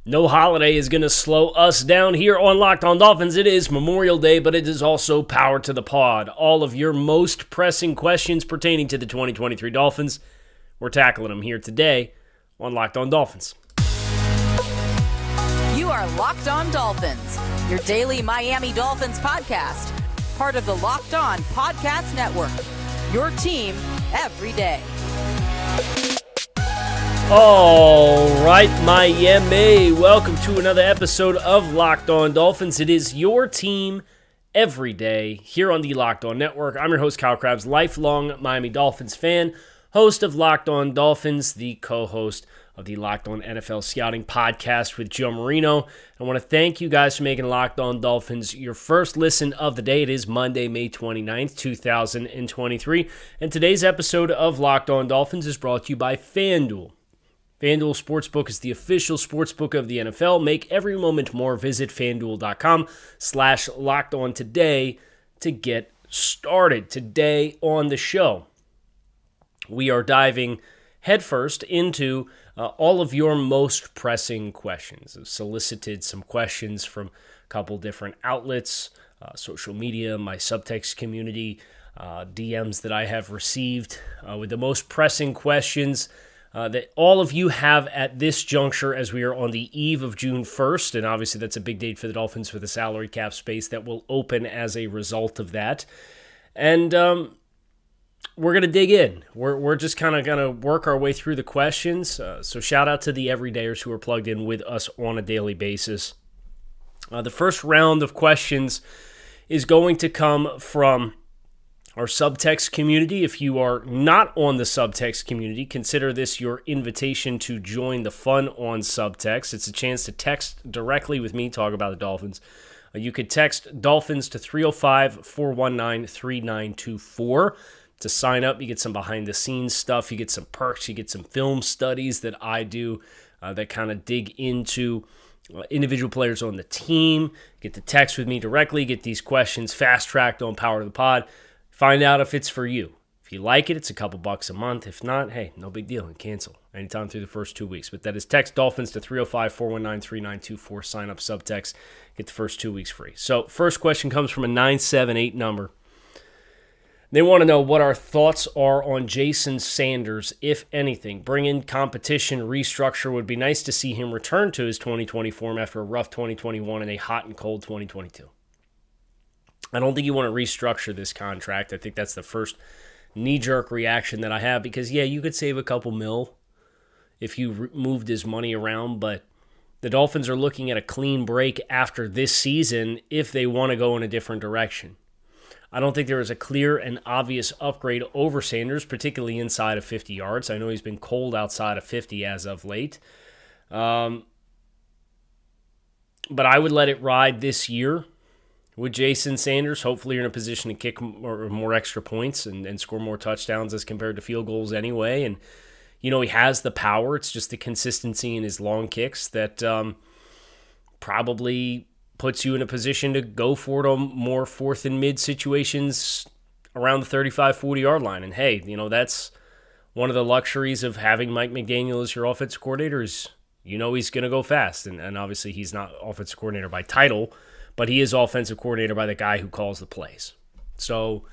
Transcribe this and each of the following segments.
No holiday is going to slow us down here on Locked On Dolphins. It is Memorial Day, but it is also Power to the Pod. All of your most pressing questions pertaining to the 2023 Dolphins, we're tackling them here today on Locked On Dolphins. You are Locked On Dolphins, your daily Miami Dolphins podcast, part of the Locked On Podcast Network, your team every day. All right, Miami, welcome to another episode of Locked On Dolphins. It is your team every day here on the Locked On Network. I'm your host, Kyle Krabs, lifelong Miami Dolphins fan, host of Locked On Dolphins, the co-host of the Locked On NFL Scouting podcast with Joe Marino. I want to thank you guys for making Locked On Dolphins your first listen of the day. It is Monday, May 29th, 2023, and today's episode of Locked On Dolphins is brought to you by FanDuel. FanDuel Sportsbook is the official sportsbook of the NFL. Make every moment more. Visit FanDuel.com/LockedOn today to get started. Today on the show, we are diving headfirst into all of your most pressing questions. I've solicited some questions from a couple different outlets, social media, my subtext community, DMs that I have received with the most pressing questions that all of you have at this juncture as we are on the eve of June 1st, and obviously that's a big date for the Dolphins for the salary cap space that will open as a result of that. And we're going to dig in. We're just kind of going to work our way through the questions. So shout out to the everydayers who are plugged in with us on a daily basis. The first round of questions is going to come from our subtext community. If you are not on the subtext community, consider this your invitation to join the fun on subtext. It's a chance to text directly with me, talk about the Dolphins. You could text Dolphins to 305-419-3924. To sign up, you get some behind-the-scenes stuff, you get some perks, you get some film studies that I do that kind of dig into individual players on the team. Get to text with me directly, get these questions fast-tracked on Power to the Pod. Find out if it's for you. If you like it, it's a couple bucks a month. If not, hey, no big deal, and cancel anytime through the first 2 weeks. But that is text Dolphins to 305-419-3924. Sign up subtext. Get the first 2 weeks free. So first question comes from a 978 number. They want to know what our thoughts are on Jason Sanders, if anything. Bring in competition, restructure. Would be nice to see him return to his 2020 form after a rough 2021 and a hot and cold 2022. I don't think you want to restructure this contract. I think that's the first knee-jerk reaction that I have because, yeah, you could save a couple mil if you moved his money around, but the Dolphins are looking at a clean break after this season if they want to go in a different direction. I don't think there is a clear and obvious upgrade over Sanders, particularly inside of 50 yards. I know he's been cold outside of 50 as of late. But I would let it ride this year with Jason Sanders. Hopefully you're in a position to kick more extra points and score more touchdowns as compared to field goals anyway. And, you know, he has the power. It's just the consistency in his long kicks that probably puts you in a position to go for it on more fourth and mid situations around the 35, 40-yard line. And, hey, you know, that's one of the luxuries of having Mike McDaniel as your offensive coordinator is, you know, he's going to go fast. And obviously he's not offensive coordinator by title, but he is offensive coordinator by the guy who calls the plays. So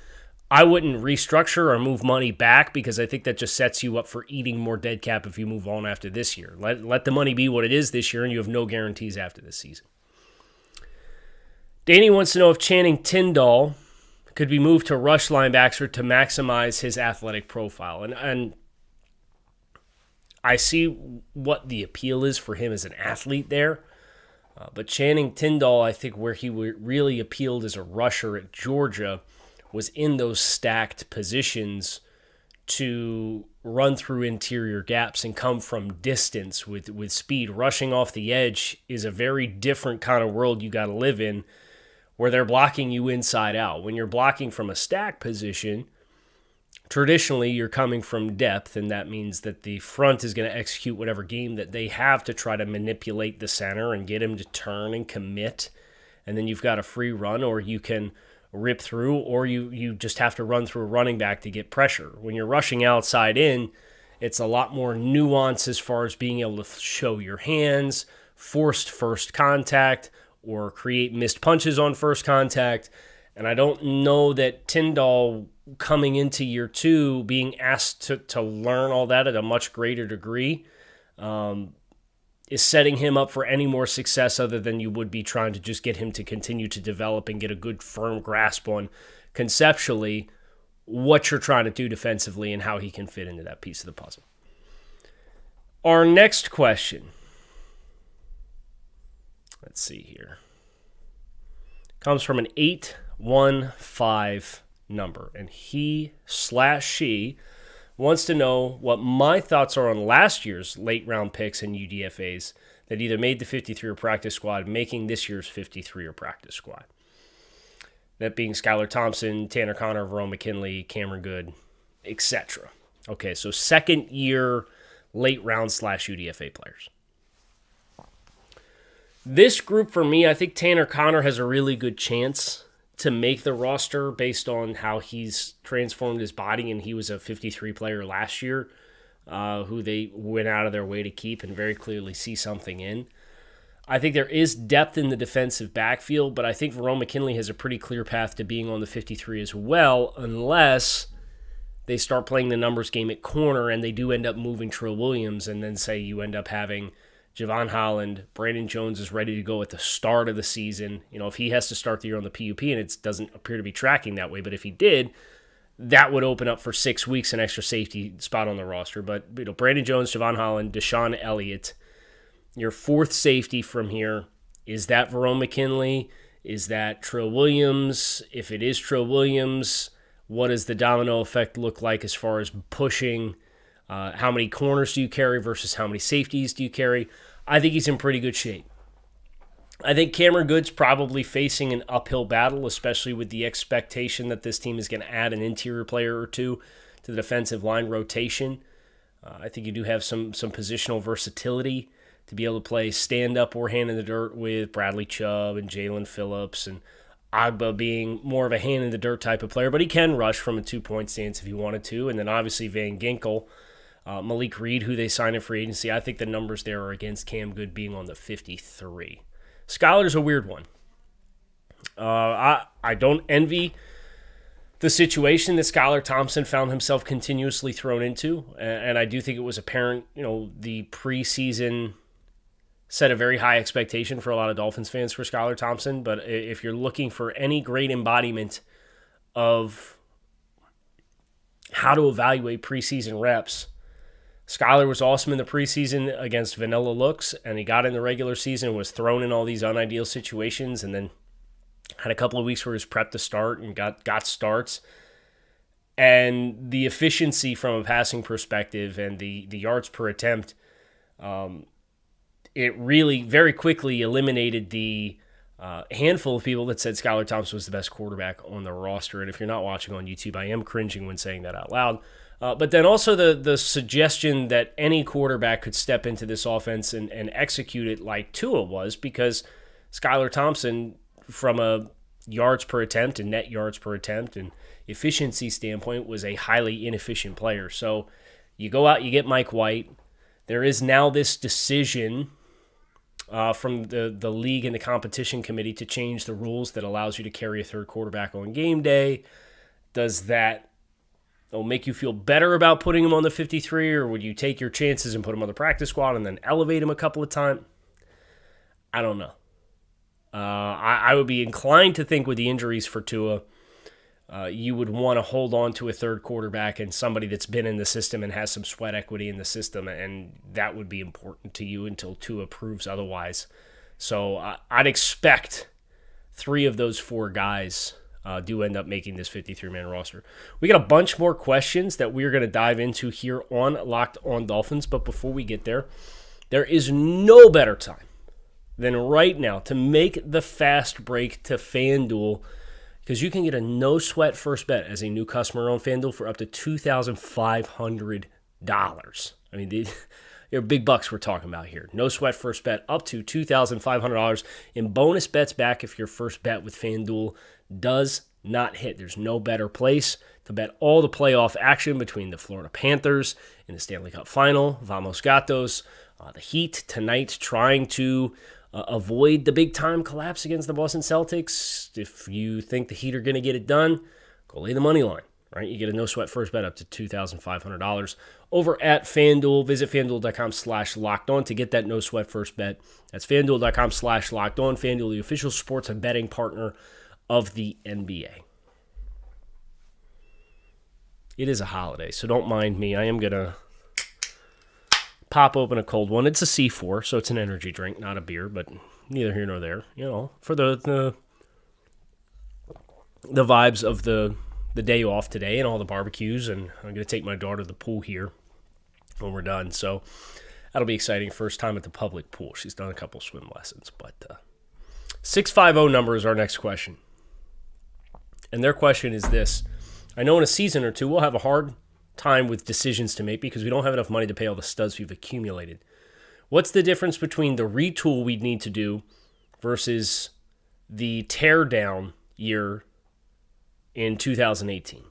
I wouldn't restructure or move money back because I think that just sets you up for eating more dead cap if you move on after this year. Let the money be what it is this year, and you have no guarantees after this season. Danny wants to know if Channing Tindall could be moved to rush linebacker to maximize his athletic profile. And I see what the appeal is for him as an athlete there. But Channing Tindall, I think where he really appealed as a rusher at Georgia was in those stacked positions to run through interior gaps and come from distance with speed. Rushing off the edge is a very different kind of world you got to live in where they're blocking you inside out. When you're blocking from a stack position, traditionally you're coming from depth, and that means that the front is going to execute whatever game that they have to try to manipulate the center and get him to turn and commit, and then you've got a free run, or you can rip through, or you just have to run through a running back to get pressure. When you're rushing outside in, it's a lot more nuance as far as being able to show your hands, forced first contact or create missed punches on first contact. And I don't know that Tyndall, coming into year 2, being asked to learn all that at a much greater degree, is setting him up for any more success other than you would be trying to just get him to continue to develop and get a good firm grasp on conceptually what you're trying to do defensively and how he can fit into that piece of the puzzle. Our next question. Let's see here. Comes from an 815 number, and he/she wants to know what my thoughts are on last year's late round picks and UDFAs that either made the 53 or practice squad, making this year's 53 or practice squad. That being Skylar Thompson, Tanner Connor, Verone McKinley, Cameron Good, etc. Okay, so second year late round / UDFA players. This group for me, I think Tanner Connor has a really good chance to make the roster based on how he's transformed his body, and he was a 53 player last year who they went out of their way to keep and very clearly see something in. I think there is depth in the defensive backfield, but I think Verone McKinley has a pretty clear path to being on the 53 as well, unless they start playing the numbers game at corner and they do end up moving Trill Williams, and then say you end up having Javon Holland, Brandon Jones is ready to go at the start of the season. You know, if he has to start the year on the PUP, and it doesn't appear to be tracking that way, but if he did, that would open up for 6 weeks an extra safety spot on the roster. But you know, Brandon Jones, Javon Holland, Deshaun Elliott, your fourth safety from here, is that Verone McKinley? Is that Trill Williams? If it is Trill Williams, what does the domino effect look like as far as pushing? How many corners do you carry versus how many safeties do you carry? I think he's in pretty good shape. I think Cameron Good's probably facing an uphill battle, especially with the expectation that this team is going to add an interior player or two to the defensive line rotation. I think you do have some positional versatility to be able to play stand-up or hand in the dirt with Bradley Chubb and Jalen Phillips, and Agba being more of a hand-in-the-dirt type of player, but he can rush from a two-point stance if he wanted to. And then obviously Van Ginkel, Malik Reed, who they signed in free agency. I think the numbers there are against Cam Good being on the 53. Skylar's a weird one. I don't envy the situation that Skylar Thompson found himself continuously thrown into, and I do think it was apparent, you know, the preseason set a very high expectation for a lot of Dolphins fans for Skylar Thompson, but if you're looking for any great embodiment of how to evaluate preseason reps, Skylar was awesome in the preseason against vanilla looks, and he got in the regular season and was thrown in all these unideal situations, and then had a couple of weeks where he was prepped to start and got starts. And the efficiency from a passing perspective and the yards per attempt, it really very quickly eliminated the handful of people that said Skylar Thompson was the best quarterback on the roster. And if you're not watching on YouTube, I am cringing when saying that out loud. But then also the suggestion that any quarterback could step into this offense and execute it like Tua was, because Skylar Thompson, from a yards per attempt and net yards per attempt and efficiency standpoint, was a highly inefficient player. So you go out, you get Mike White. There is now this decision from the league and the competition committee to change the rules that allows you to carry a third quarterback on game day. Does that make you feel better about putting him on the 53, or would you take your chances and put him on the practice squad and then elevate him a couple of times? I don't know. I would be inclined to think with the injuries for Tua, you would want to hold on to a third quarterback and somebody that's been in the system and has some sweat equity in the system, and that would be important to you until Tua proves otherwise. So I'd expect 3 of those 4 guys do end up making this 53-man roster. We got a bunch more questions that we're going to dive into here on Locked On Dolphins, but before we get there, there is no better time than right now to make the fast break to FanDuel, because you can get a no-sweat first bet as a new customer on FanDuel for up to $2,500. I mean, they're big bucks we're talking about here. No-sweat first bet up to $2,500 in bonus bets back if your first bet with FanDuel does not hit. There's no better place to bet all the playoff action between the Florida Panthers in the Stanley Cup Final, Vamos Gatos, The Heat tonight trying to avoid the big-time collapse against the Boston Celtics. If you think the Heat are going to get it done, go lay the money line, right? You get a no-sweat first bet up to $2,500 over at FanDuel. Visit FanDuel.com/lockedon to get that no-sweat first bet. That's FanDuel.com/lockedon. FanDuel, the official sports and betting partner of the NBA. It is a holiday, so don't mind me. I am going to pop open a cold one. It's a C4, so it's an energy drink, not a beer, but neither here nor there. You know, for the vibes of the day off today and all the barbecues, and I'm going to take my daughter to the pool here when we're done. So that'll be exciting. First time at the public pool. She's done a couple swim lessons, but 650 number is our next question. And their question is this. I know in a season or two we'll have a hard time with decisions to make because we don't have enough money to pay all the studs we've accumulated. What's the difference between the retool we'd need to do versus the tear down year in 2018?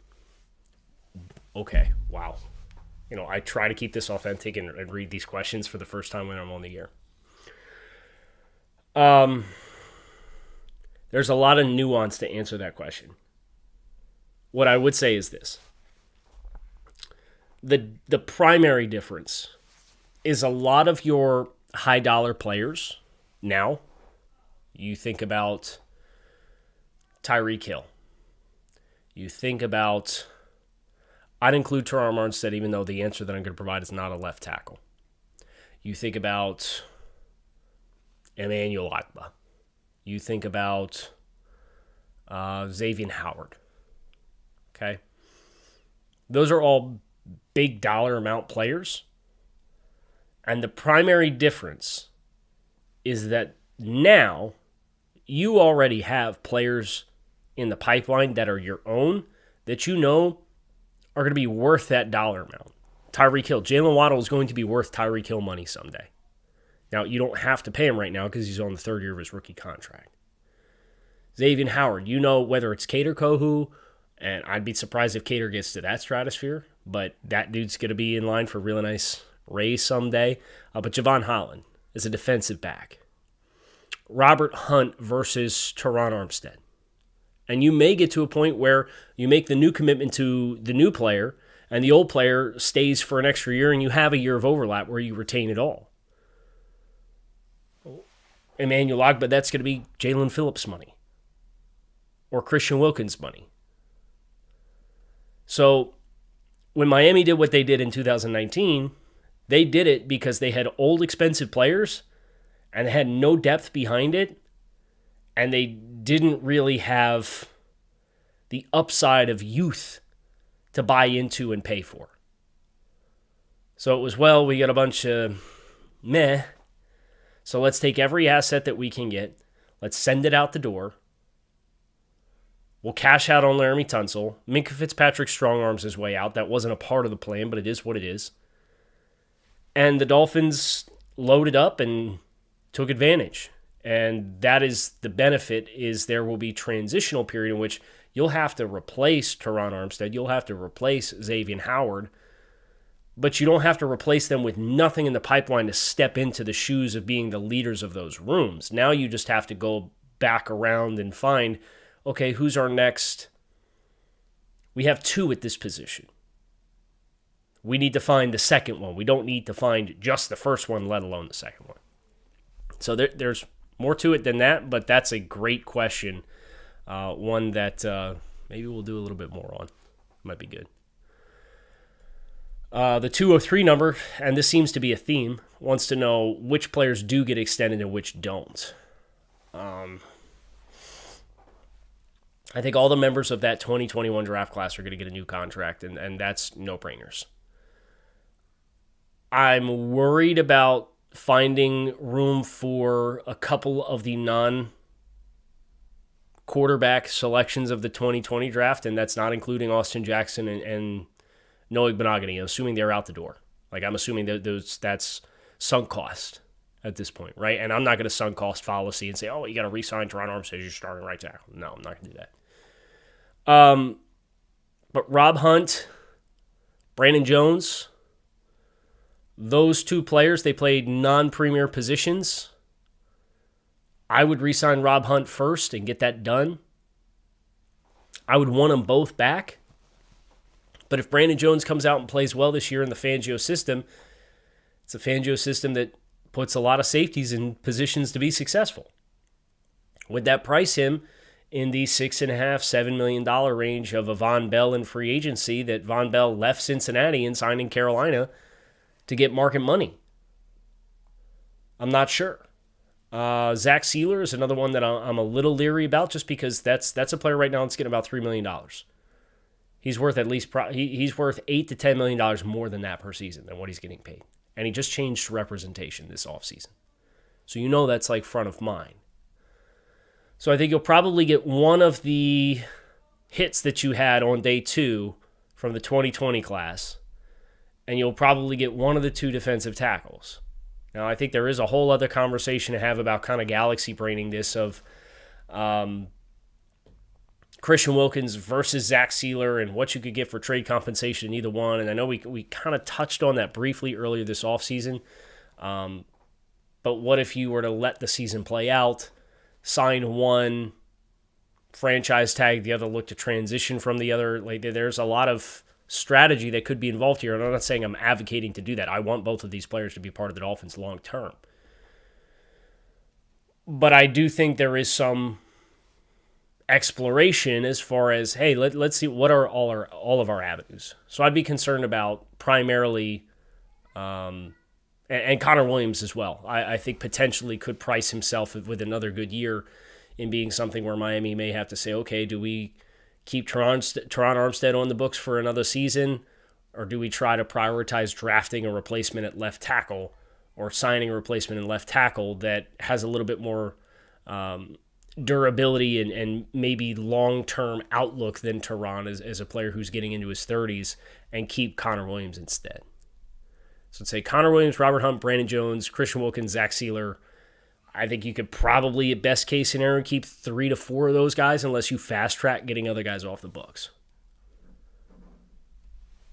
Okay, wow. You know, I try to keep this authentic and read these questions for the first time when I'm on the air. There's a lot of nuance to answer that question. What I would say is this. The primary difference is a lot of your high-dollar players now. You think about Tyreek Hill. You think about, I'd include Teron Armstead, even though the answer that I'm going to provide is not a left tackle. You think about Emmanuel Ogbah. You think about Xavier Howard. Okay? Those are all big dollar amount players. And the primary difference is that now you already have players in the pipeline that are your own that you know are going to be worth that dollar amount. Tyreek Hill. Jalen Waddle is going to be worth Tyreek Hill money someday. Now, you don't have to pay him right now because he's on the third year of his rookie contract. Xavier Howard. You know whether it's Cater Kohu, and I'd be surprised if Cater gets to that stratosphere, but that dude's going to be in line for a really nice raise someday. But Javon Holland is a defensive back. Robert Hunt versus Teron Armstead. And you may get to a point where you make the new commitment to the new player, and the old player stays for an extra year, and you have a year of overlap where you retain it all. Emmanuel Ogbah, that's going to be Jalen Phillips money. Or Christian Wilkins money. So when Miami did what they did in 2019, they did it because they had old, expensive players and they had no depth behind it, and they didn't really have the upside of youth to buy into and pay for. So it was, well, we got a bunch of meh, so let's take every asset that we can get, let's send it out the door. We'll cash out on Laramie Tunsil. Minkah Fitzpatrick strong-arms his way out. That wasn't a part of the plan, but it is what it is. And the Dolphins loaded up and took advantage. And that is the benefit, is there will be transitional period in which you'll have to replace Teron Armstead. You'll have to replace Xavier Howard. But you don't have to replace them with nothing in the pipeline to step into the shoes of being the leaders of those rooms. Now you just have to go back around and find, okay, who's our next? We have two at this position. We need to find the second one. We don't need to find just the first one, let alone the second one. So there's more to it than that, but that's a great question. One that maybe we'll do a little bit more on. Might be good. The 203 number, and this seems to be a theme, wants to know which players do get extended and which don't. I think all the members of that 2021 draft class are going to get a new contract, and that's no-brainers. I'm worried about finding room for a couple of the non-quarterback selections of the 2020 draft, and that's not including Austin Jackson and Noah Benogany, assuming they're out the door. Like, I'm assuming that's sunk cost at this point, right? And I'm not going to sunk cost fallacy and say, oh, you got to re-sign Teron Armstead as your starting right tackle. No, I'm not going to do that. But Rob Hunt, Brandon Jones, those two players, they played non-premier positions. I would re-sign Rob Hunt first and get that done. I would want them both back. But if Brandon Jones comes out and plays well this year in the Fangio system, it's a Fangio system that puts a lot of safeties in positions to be successful. Would that price him in the $6.5–7 million range of a Von Bell in free agency that Von Bell left Cincinnati and signed in Carolina to get market money? I'm not sure. Zach Sealer is another one that I'm a little leery about, just because that's a player right now that's getting about $3 million. He's worth he's worth $8 to $10 million more than that per season than what he's getting paid. And he just changed representation this offseason. So you know that's like front of mind. So I think you'll probably get one of the hits that you had on day 2 from the 2020 class, and you'll probably get one of the 2 defensive tackles. Now, I think there is a whole other conversation to have about kind of galaxy braining this of Christian Wilkins versus Zach Sealer and what you could get for trade compensation in either one. And I know we kind of touched on that briefly earlier this offseason. But what if you were to let the season play out, sign one, franchise tag the other, look to transition from the other? Like, there's a lot of strategy that could be involved here, and I'm not saying I'm advocating to do that. I want both of these players to be part of the Dolphins long term. But I do think there is some exploration as far as, hey, let's see what are all of our avenues. So I'd be concerned about primarily and Connor Williams as well. I think potentially could price himself with another good year in being something where Miami may have to say, okay, do we keep Teron Armstead on the books for another season, or do we try to prioritize drafting a replacement at left tackle or signing a replacement in left tackle that has a little bit more durability and maybe long-term outlook than Teron as a player who's getting into his 30s, and keep Connor Williams instead? So let's say Connor Williams, Robert Hunt, Brandon Jones, Christian Wilkins, Zach Sealer. I think you could probably, at best case scenario, keep 3 to 4 of those guys unless you fast-track getting other guys off the books.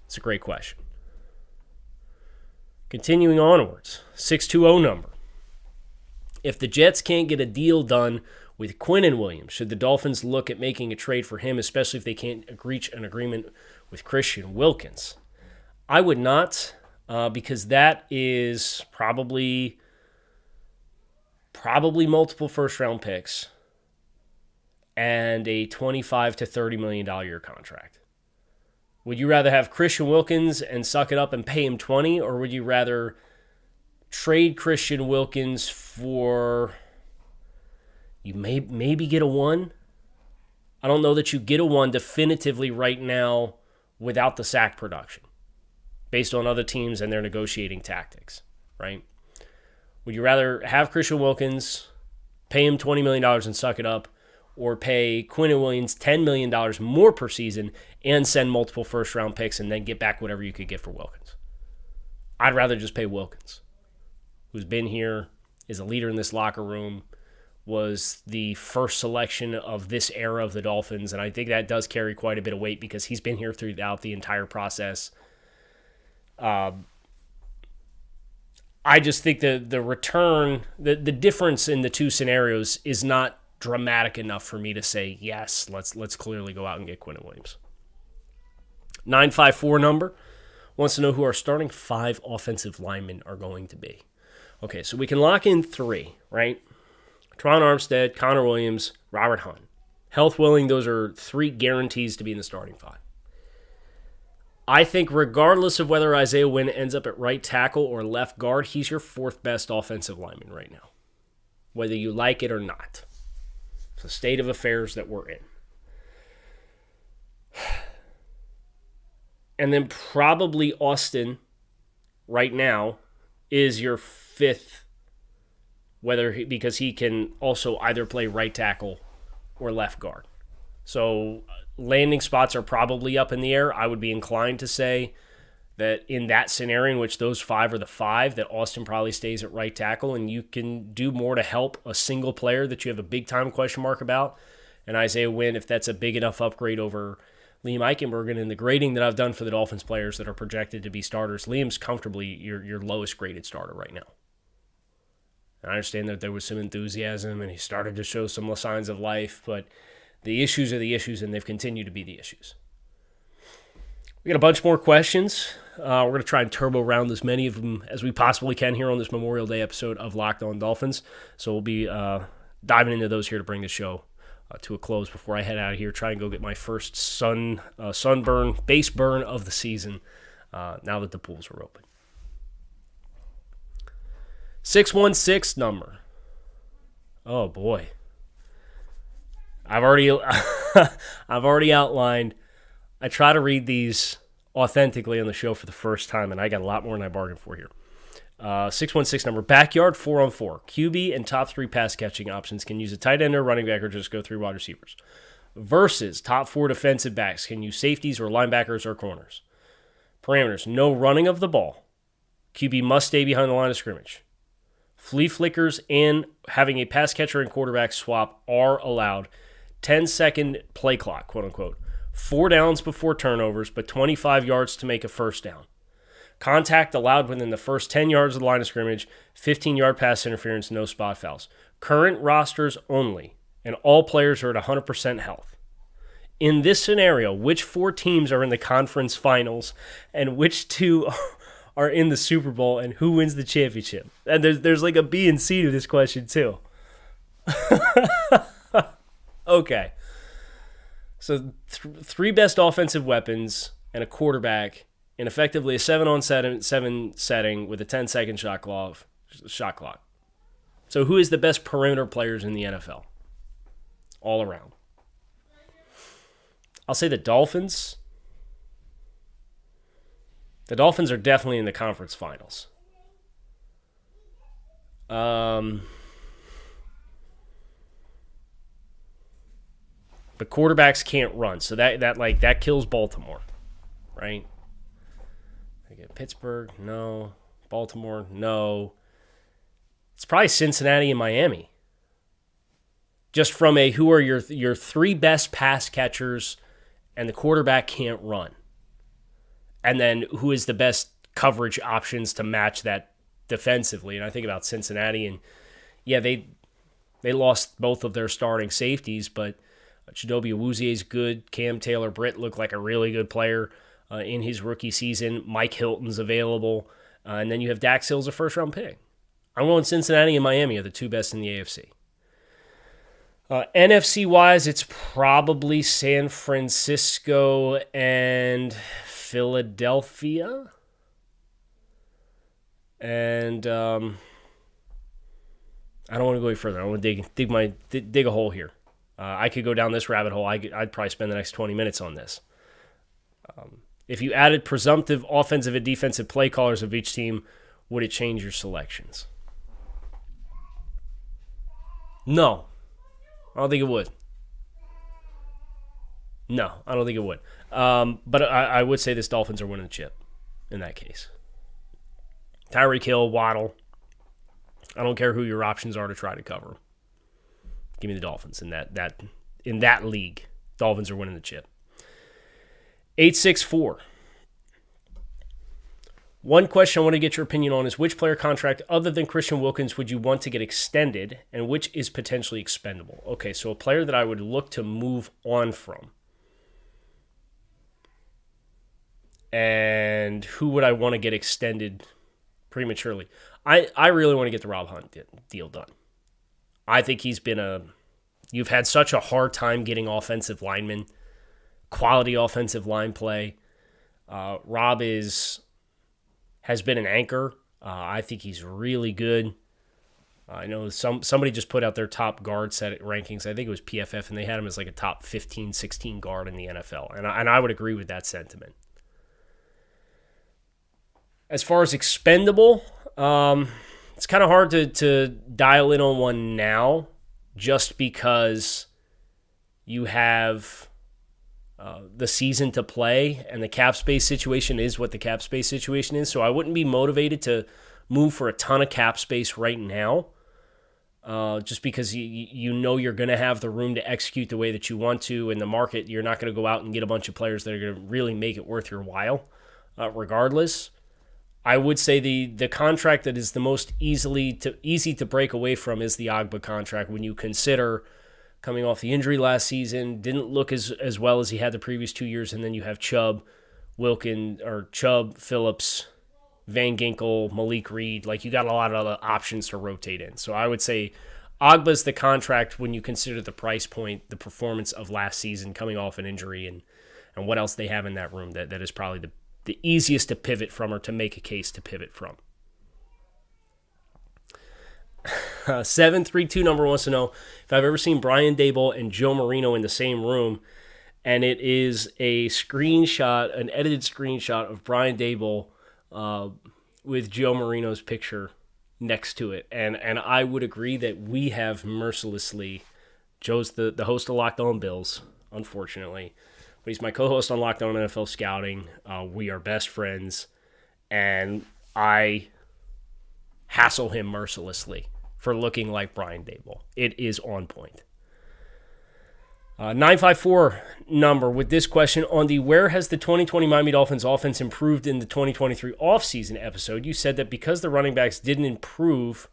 It's a great question. Continuing onwards, 620 number. If the Jets can't get a deal done with Quinnen Williams, should the Dolphins look at making a trade for him, especially if they can't reach an agreement with Christian Wilkins? I would not, because that is probably multiple first-round picks and a $25 to $30 million year contract. Would you rather have Christian Wilkins and suck it up and pay him $20, or would you rather trade Christian Wilkins for, you maybe get a 1? I don't know that you get a 1 definitively right now without the sack production, based on other teams and their negotiating tactics, right? Would you rather have Christian Wilkins, pay him $20 million and suck it up, or pay Quinnen Williams $10 million more per season and send multiple first-round picks and then get back whatever you could get for Wilkins? I'd rather just pay Wilkins, who's been here, is a leader in this locker room, was the first selection of this era of the Dolphins, and I think that does carry quite a bit of weight because he's been here throughout the entire process. I just think the return, the difference in the two scenarios is not dramatic enough for me to say, yes, let's clearly go out and get Quinnen Williams. 954 number wants to know who our starting 5 offensive linemen are going to be. Okay, so we can lock in 3, right? Teron Armstead, Connor Williams, Robert Hunt. Health willing, those are 3 guarantees to be in the starting 5. I think regardless of whether Isaiah Wynn ends up at right tackle or left guard, he's your 4th best offensive lineman right now, whether you like it or not. It's the state of affairs that we're in. And then probably Austin right now is your 5th, because he can also either play right tackle or left guard. So landing spots are probably up in the air. I would be inclined to say that in that scenario in which those 5 are the 5, that Austin probably stays at right tackle, and you can do more to help a single player that you have a big-time question mark about. And Isaiah Wynn, if that's a big enough upgrade over Liam Eichenberg, and the grading that I've done for the Dolphins players that are projected to be starters, Liam's comfortably your lowest graded starter right now. And I understand that there was some enthusiasm and he started to show some signs of life, but the issues are the issues, and they've continued to be the issues. We got a bunch more questions. We're going to try and turbo round as many of them as we possibly can here on this Memorial Day episode of Locked On Dolphins. So we'll be diving into those here to bring the show to a close before I head out of here. Try and go get my first sunburn, base burn of the season now that the pools are open. 616 number. Oh boy. I've already outlined. I try to read these authentically on the show for the first time, and I got a lot more than I bargained for here. 616 number. Backyard 4-on-4. QB and top 3 pass catching options can use a tight end or running back or just go 3 wide receivers. Versus top 4 defensive backs can use safeties or linebackers or corners. Parameters. No running of the ball. QB must stay behind the line of scrimmage. Flea flickers and having a pass catcher and quarterback swap are allowed. 10-second play clock, quote unquote. 4 downs before turnovers, but 25 yards to make a first down. Contact allowed within the first 10 yards of the line of scrimmage, 15-yard pass interference, no spot fouls. Current rosters only, and all players are at 100% health. In this scenario, which 4 teams are in the conference finals, and which 2 are in the Super Bowl, and who wins the championship? And there's like a B and C to this question, too. Okay. So 3 best offensive weapons and a quarterback in effectively a 7-on-7 setting with a 10-second shot clock. So who is the best perimeter players in the NFL? All around. I'll say the Dolphins. The Dolphins are definitely in the conference finals. But quarterbacks can't run, so that kills Baltimore, right? I get Pittsburgh, no. Baltimore, no. It's probably Cincinnati and Miami. Just from who are your 3 best pass catchers, and the quarterback can't run, and then who is the best coverage options to match that defensively? And I think about Cincinnati, and yeah, they lost both of their starting safeties, but Chidobe Awuzie is good. Cam Taylor-Britt looked like a really good player in his rookie season. Mike Hilton's available. And then you have Dax Hill's a first-round pick. I'm going Cincinnati and Miami are the 2 best in the AFC. NFC-wise, it's probably San Francisco and Philadelphia. And I don't want to go any further. I want to dig a hole here. I could go down this rabbit hole. I'd probably spend the next 20 minutes on this. If you added presumptive offensive and defensive play callers of each team, would it change your selections? No. I don't think it would. No, I don't think it would. But I would say this Dolphins are winning the chip in that case. Tyreek Hill, Waddle. I don't care who your options are to try to cover. Give me the Dolphins in that league. Dolphins are winning the chip. 864. One question I want to get your opinion on is which player contract other than Christian Wilkins would you want to get extended and which is potentially expendable? Okay, so a player that I would look to move on from. And who would I want to get extended prematurely? I really want to get the Rob Hunt deal done. I think you've had such a hard time getting offensive linemen, quality offensive line play. Rob has been an anchor. I think he's really good. I know somebody just put out their top guard set rankings. I think it was PFF, and they had him as like a top 15, 16 guard in the NFL. And I would agree with that sentiment. As far as expendable, it's kind of hard to dial in on one now just because you have the season to play and the cap space situation is what the cap space situation is. So I wouldn't be motivated to move for a ton of cap space right now. just because you know you're going to have the room to execute the way that you want to in the market. You're not going to go out and get a bunch of players that are going to really make it worth your while, regardless. I would say the contract that is the most easy to break away from is the Agba contract. When you consider coming off the injury last season, didn't look as well as he had the previous 2 years, and then you have Chubb, Phillips, Van Ginkel, Malik Reed. Like, you got a lot of other options to rotate in. So I would say Agba's the contract when you consider the price point, the performance of last season coming off an injury, and what else they have in that room that is probably the easiest to pivot from, or to make a case to pivot from. 732 number wants to know if I've ever seen Brian Daboll and Joe Marino in the same room, and it is a screenshot, an edited screenshot of Brian Daboll with Joe Marino's picture next to it. And I would agree that we have mercilessly, Joe's the host of Locked On Bills, unfortunately, but he's my co-host on Locked On NFL Scouting. We are best friends, and I hassle him mercilessly for looking like Brian Daboll. It is on point. 954 number with this question on the where has the 2020 Miami Dolphins offense improved in the 2023 offseason episode. You said that because the running backs didn't improve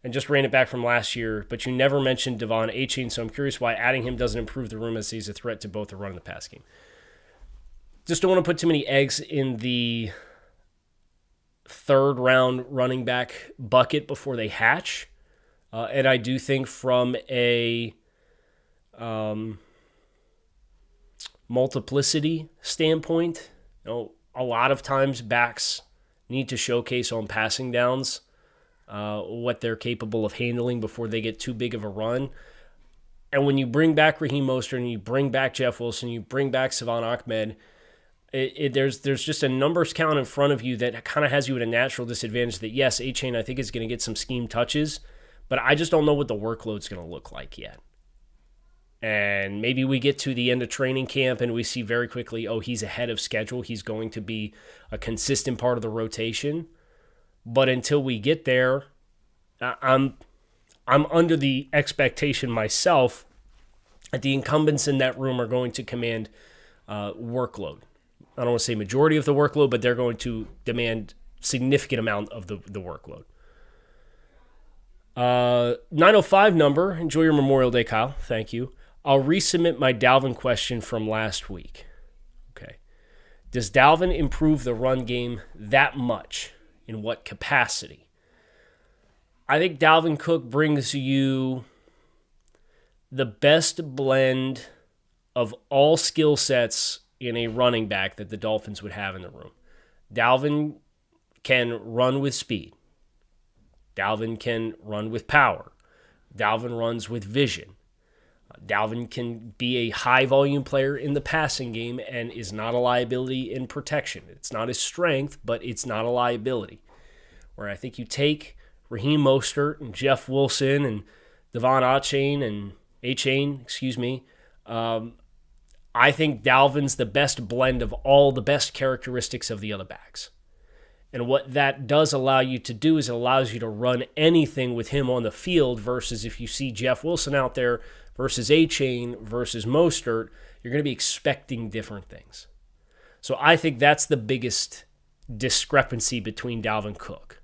and just ran it back from last year, but you never mentioned Devon Achane, so I'm curious why adding him doesn't improve the room, as he's a threat to both the run and the pass game. Just don't want to put too many eggs in the third round running back bucket before they hatch. And I do think from a multiplicity standpoint, a lot of times backs need to showcase on passing downs what they're capable of handling before they get too big of a run. And when you bring back Raheem Mostert and you bring back Jeff Wilson, you bring back Savon Ahmed, there's just a numbers count in front of you that kind of has you at a natural disadvantage. That yes, Achane I think is going to get some scheme touches, but I just don't know what the workload's going to look like yet. And maybe we get to the end of training camp and we see very quickly, he's ahead of schedule. He's going to be a consistent part of the rotation. But until we get there, I'm under the expectation myself that the incumbents in that room are going to command workload. I don't want to say majority of the workload, but they're going to demand significant amount of the workload. 905 number. Enjoy your Memorial Day, Kyle. Thank you. I'll resubmit my Dalvin question from last week. Okay. Does Dalvin improve the run game that much? In what capacity? I think Dalvin Cook brings you the best blend of all skill sets in a running back that the Dolphins would have in the room. Dalvin can run with speed. Dalvin can run with power. Dalvin runs with vision. Dalvin can be a high-volume player in the passing game and is not a liability in protection. It's not his strength, but it's not a liability. Where I think you take Raheem Mostert and Jeff Wilson and Devon Achane, I think Dalvin's the best blend of all the best characteristics of the other backs. And what that does allow you to do is it allows you to run anything with him on the field versus if you see Jeff Wilson out there versus Achane versus Mostert, you're going to be expecting different things. So I think that's the biggest discrepancy between Dalvin Cook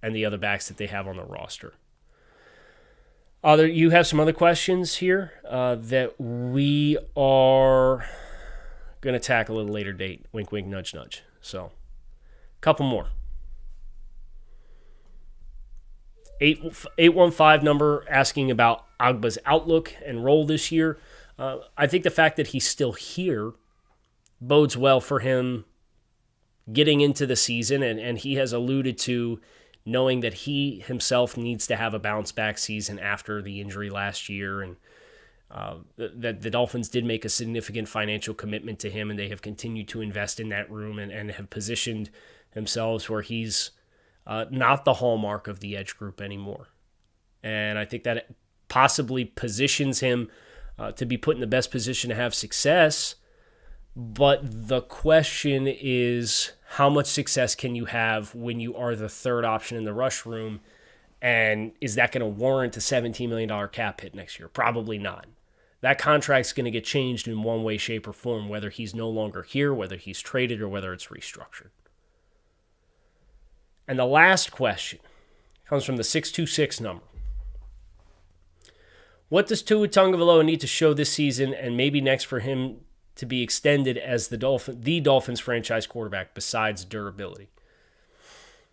and the other backs that they have on the roster. You have some other questions here that we are going to tackle at a later date. Wink, wink, nudge, nudge. So, a couple more. 815 number asking about Agba's outlook and role this year. I think the fact that he's still here bodes well for him getting into the season, and he has alluded to knowing that he himself needs to have a bounce-back season after the injury last year, and that the Dolphins did make a significant financial commitment to him, and they have continued to invest in that room and have positioned themselves where he's not the hallmark of the edge group anymore. And I think that possibly positions him to be put in the best position to have success. But the question is, how much success can you have when you are the third option in the rush room And is that going to warrant a $17 million cap hit next year? Probably not. That contract's going to get changed in one way, shape, or form, whether he's no longer here, whether he's traded, or whether it's restructured. And the last question comes from the 626 number. What does Tua Tagovailoa need to show this season and maybe next for him to be extended as the Dolphins franchise quarterback besides durability?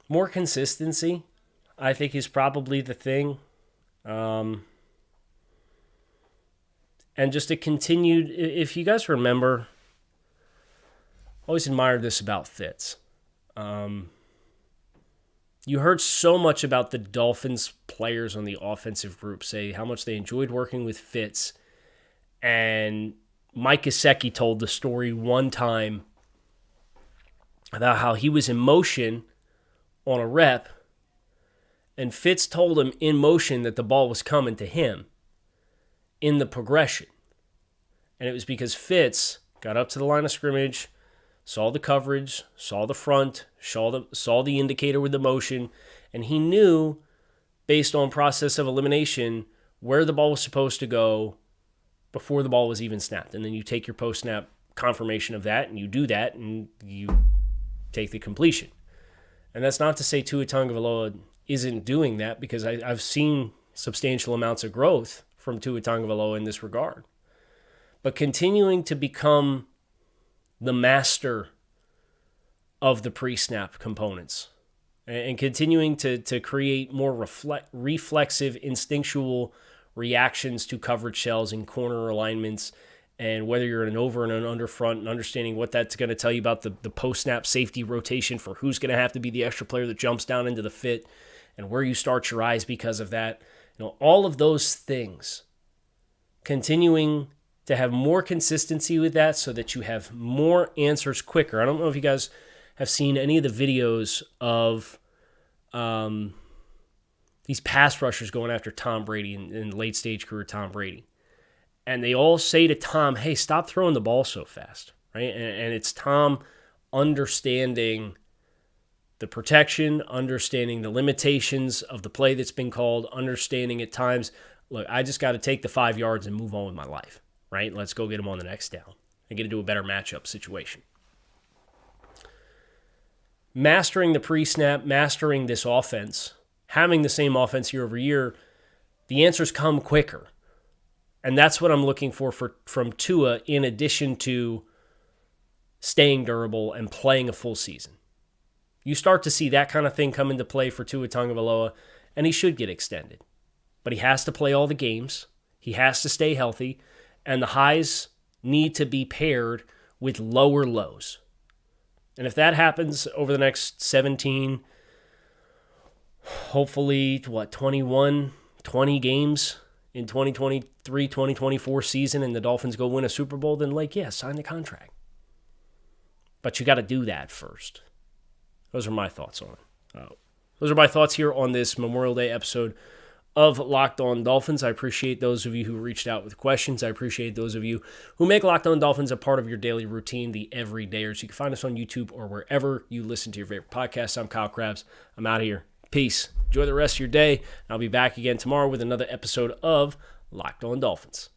More consistency, I think, is probably the thing. And just a continued, if you guys remember, I always admired this about Fitz. You heard so much about the Dolphins players on the offensive group say how much they enjoyed working with Fitz. And Mike Gesicki told the story one time about how he was in motion on a rep, and Fitz told him in motion that the ball was coming to him in the progression. And it was because Fitz got up to the line of scrimmage, saw the coverage, saw the front, saw the indicator with the motion, and he knew, based on process of elimination, where the ball was supposed to go before the ball was even snapped. And then you take your post-snap confirmation of that, and you do that, and you take the completion. And that's not to say Tua Tagovailoa isn't doing that, because I've seen substantial amounts of growth from Tua Tagovailoa in this regard. But continuing to become the master of the pre-snap components and continuing to create more reflexive, instinctual reactions to coverage shells and corner alignments, and whether you're in an over and an under front, and understanding what that's going to tell you about the post-snap safety rotation for who's going to have to be the extra player that jumps down into the fit, and where you start your eyes because of that. All of those things, continuing to have more consistency with that so that you have more answers quicker. I don't know if you guys have seen any of the videos of these pass rushers going after Tom Brady in late-stage career Tom Brady. And they all say to Tom, hey, stop throwing the ball so fast, right? And it's Tom understanding the protection, understanding the limitations of the play that's been called, understanding at times, look, I just got to take the 5 yards and move on with my life, right? Let's go get him on the next down and get into a better matchup situation. Mastering the pre-snap, mastering this offense, having the same offense year over year, the answers come quicker. And that's what I'm looking for from Tua, in addition to staying durable and playing a full season. You start to see that kind of thing come into play for Tua Tagovailoa, and he should get extended. But he has to play all the games. He has to stay healthy, and the highs need to be paired with lower lows. And if that happens over the next 17, hopefully, 20 games in 2023, 2024 season, and the Dolphins go win a Super Bowl, then sign the contract. But you got to do that first. Those are my thoughts on it. Those are my thoughts here on this Memorial Day episode of Locked On Dolphins. I appreciate those of you who reached out with questions. I appreciate those of you who make Locked On Dolphins a part of your daily routine, the everydayers. You can find us on YouTube or wherever you listen to your favorite podcasts. I'm Kyle Krabs. I'm out of here. Peace. Enjoy the rest of your day. I'll be back again tomorrow with another episode of Locked On Dolphins.